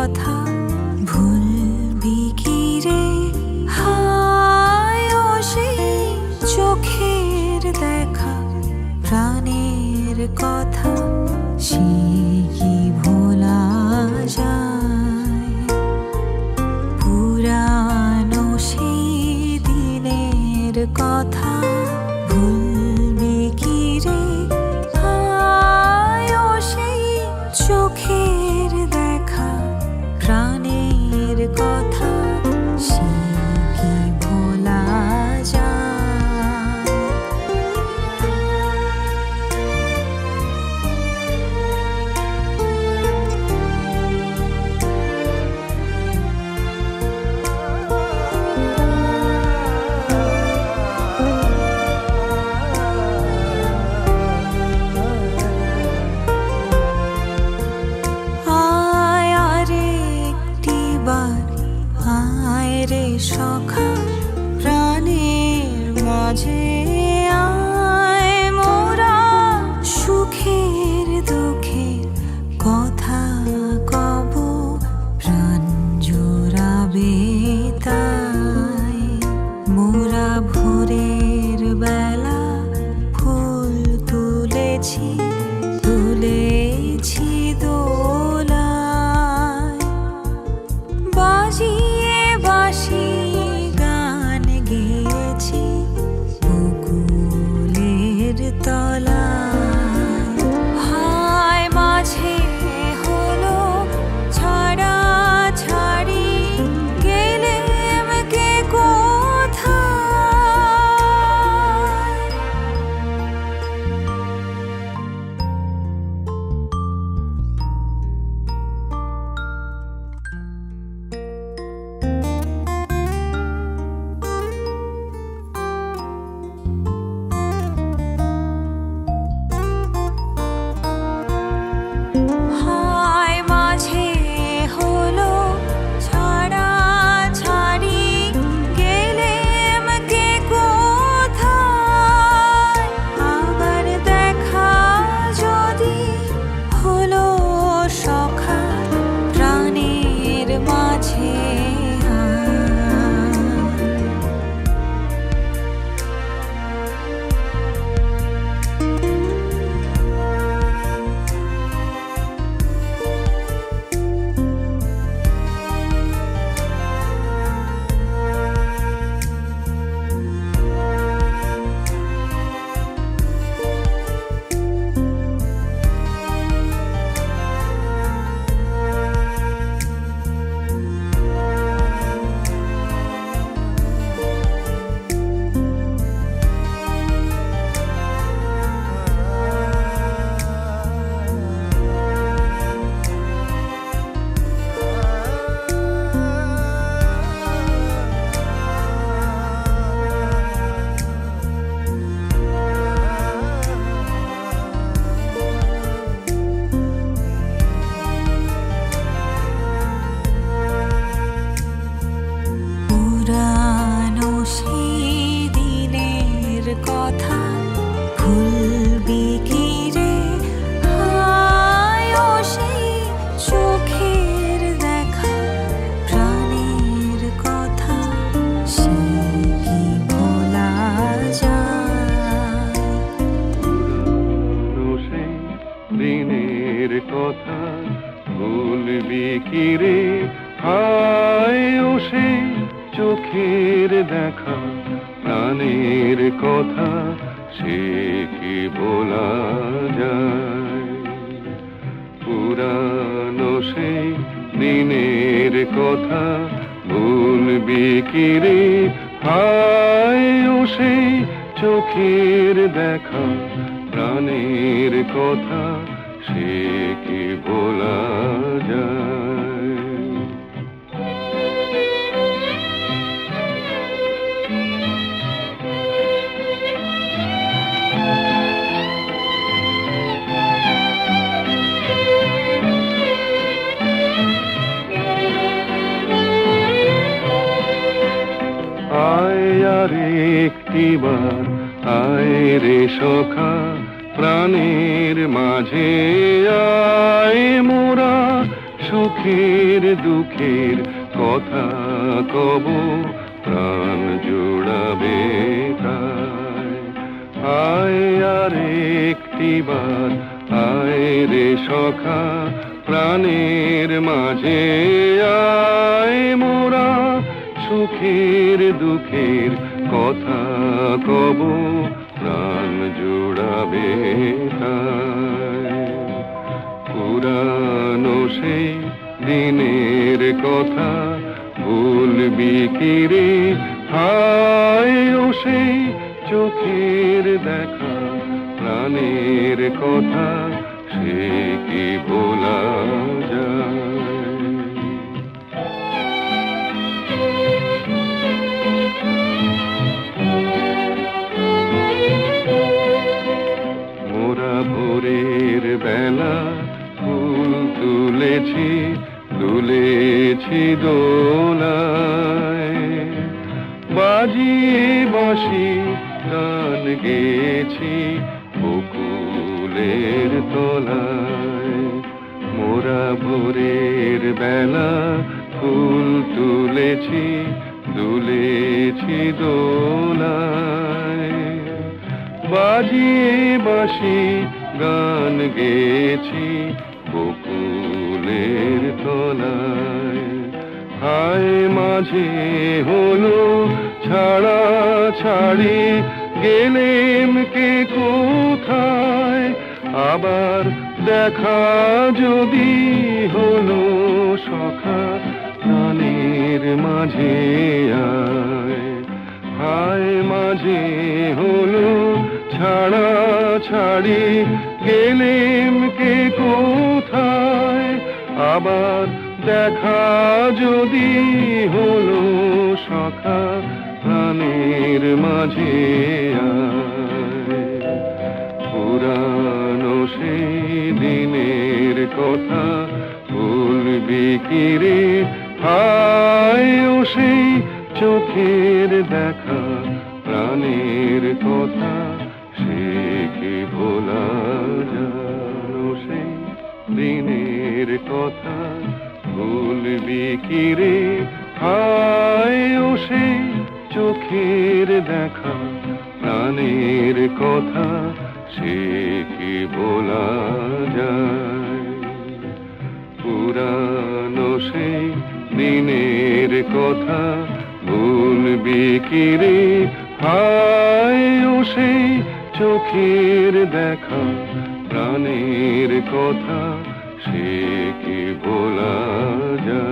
কথা ভুলবি কি রে? হায় ও সেই চোখের দেখা, প্রাণের কথা সে কি ভোলা যায়? পুরানো সেই দিনের কথা ভুলবি কি রে? হায় ও সেই চোখের দেখা, প্রাণের কথা সে কি ভোলা যায়? রে সখা প্রাণের মাঝে আয়, মোরা সুখের দুঃখের কথা কব, প্রাণ জোড়াবে তাই। মোরা ভোরের বেলা ফুল তুলেছি তুলেছি দোলায়, বাজিয়ে বাঁশি গান গেয়েছি বকুলের তলায়। হায় মাঝে হলো ছাড়া ছাড়ি, গেলেম কে কোথায়? পুরানো সেই দিনের কথা ভুলবি কি রে? হায় ও সেই চোখের দেখা, প্রাণের কথা সে কি ভোলা যায়? পুরানো সেই দিনের কথা ভুলবি কি রে? হায় ও সেই চোখের দেখা, প্রাণের কথা সে কি ভোলা যায়? পুরানো সেই দিনের কথা ভুলবি কি রে? হায় ও সেই চোখের দেখা, প্রাণের কথা সে কি ভোলা যায়? একটিবার আয় রে সখা প্রাণের মাঝে আয়, মোরা সুখের দুঃখের কথা কব, প্রাণ জোড়াবে তাই। আয় আর একটিবার আয় রে সখা, প্রাণের মাঝে আয় মোরা, সুখের দুঃখের কথা কব, প্রাণ জোড়াবে তাই। পুরানো সেই দিনের কথা ভুলবি কি রে, হায় ও সেই চোখের দেখা, প্রাণের কথা সে কি ভোলা যায়। মোরা ভোরের বেলা ফুল তুলেছি, দুলেছি দোলায়, বাজিয়ে বাঁশি গান গেছি বকুলের তলায়। মোরা ভোরের বেলা ফুল তুলেছি, দুলেছি দোলায়, বাজিয়ে বাঁশি গান গেছি বকুলের তলায়। হায় মাঝে হলো ছাড়া ছাড়ি, গেলেম কে কোথায়, আবার দেখা যদি হলো সখা, প্রাণের মাঝে আয়। হায় মাঝে হলো ছাড়া ছাড়ি, গেলেম কে কোথায়, আবার দেখা যদি হলো সখা, প্রাণের মাঝে আয়। পুরানো সেই দিনের কথা ভুলবি কি রে, হায় ও সেই চোখের দেখা, প্রাণের কথা সে কি ভোলা যায়। ও সেই দিনের কথা ভুলবি কি রে, হায় ও সেই চোখের দেখা, প্রাণের কথা সে কি ভোলা যায়। পুরানো সেই দিনের কথা ভুলবি কি রে, হায় ও সেই চোখের দেখা, প্রাণের কথা সে কি ভোলা যায়।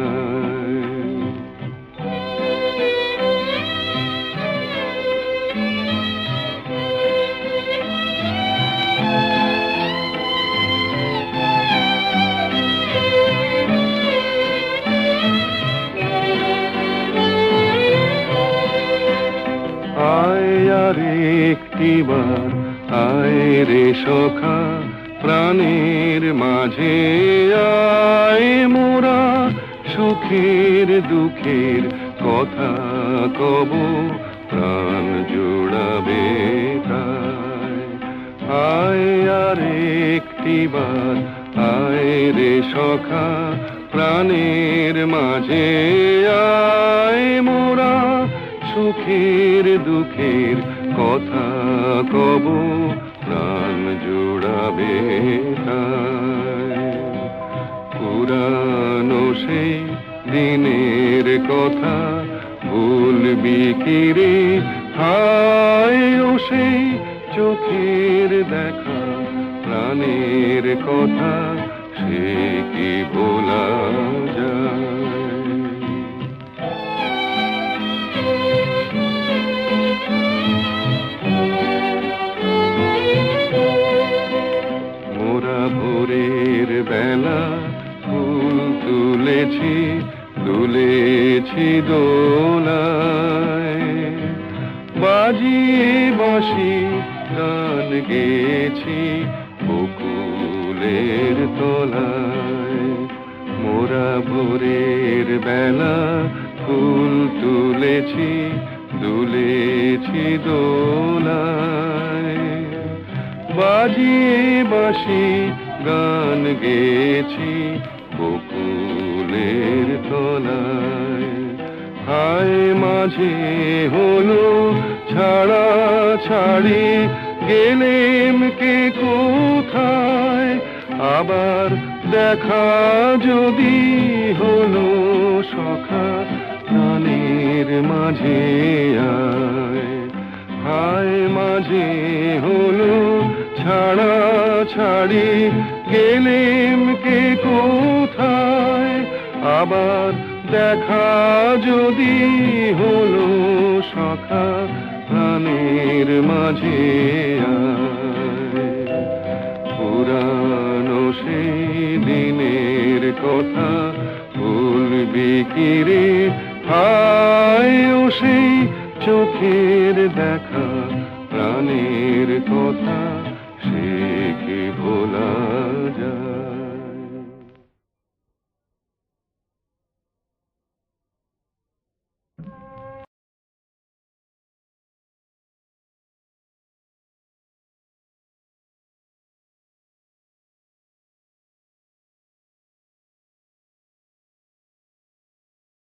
আয় আর একটিবার আয় রে সখা, প্রাণের মাঝে আয় মোরা, সুখের দুঃখের কথা কব, প্রাণ জোড়াবে তাই। আয় আর একটিবার আয় রে সখা, প্রাণের মাঝে আয় মোরা, সুখের দুঃখের কথা কব, প্রাণ জোড়াবে তাই। পুরানো সেই দিনের কথা ভুলবি কি রে, হায় ও সেই চোখের দেখা, প্রাণের কথা সে কি ভোলা যায়। মোরা ভোরের বেলা ফুল তুলেছি, দুলেছি দোলায়, বাজিয়ে বাঁশি গান গেছি বকুলের তলায়। মোরা ভোরের বেলা ফুল তুলেছি, দুলেছি দোলায়, বাজিয়ে বাঁশি গান গেছি বকুলের তলায়। হায় মাঝে হলো ছাড়া ছাড়ি, গেলেম কে কোথায়, আবার দেখা যদি হলো সখা প্রাণের মাঝে আয়। হায় মাঝে হলো ছাড়া ছাড়ি, গেলেম কে কোথায়, আবার দেখা যদি হলো সখা প্রাণের মাঝে আয়। পুরানো সেই দিনের কথা ভুলবি কি রে, হায় ও সেই চোখের দেখা